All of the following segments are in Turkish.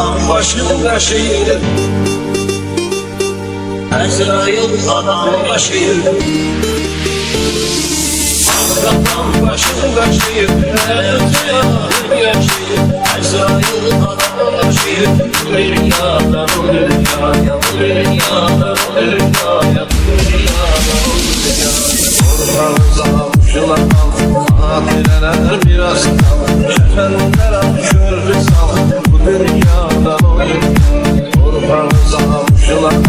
adam başında şehir, Ezrail adam başı, adam başında şehir, Ezrail adam başı. Dünyadan o dünyaya, bu dünyadan o dünyaya, bu dünyadan o dünyaya. Ormanıza uçulan hatireler biraz kal, kefenler açıyor risal, bu dünyadan o dünyaya. Ormanıza uçulan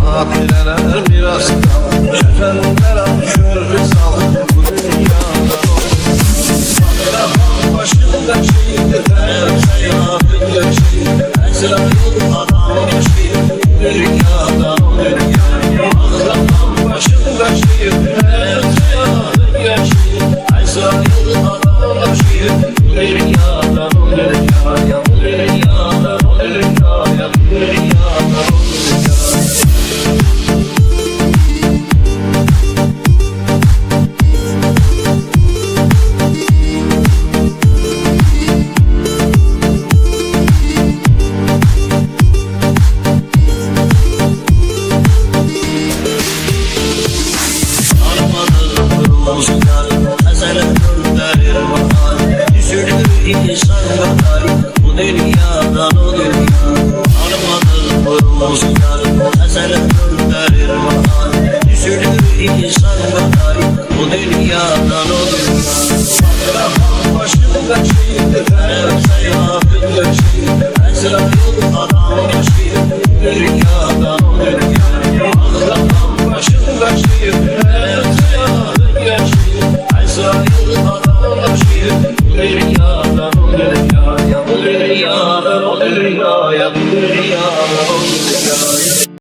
hatireler biraz kal, kefenler açıyor risal, bu dünyadan o dünyaya. Adam başında şehir, Ezrail Ezrail adam başı, dünyadan o dünyaya. Adam başında şehir, Ezrail adam başı, dünyadan o dünyaya, bu dünyadan o dünyaya, bu dünyadan o dünyaya. Bu dünyadan o dünya armadır vurulmuş yar, ezelin gönderir bahar, düşürür insan kadar. Bu dünyadan o dünya Akrabam başında şehir, Ezrail Ezrail adam başı, dünyadan o dünya. Akrabam başında şehir, Ezrail adam başı, dünyadan o dünyaya, bu dünyadan o dünyaya, bu dünyadan o dünyaya.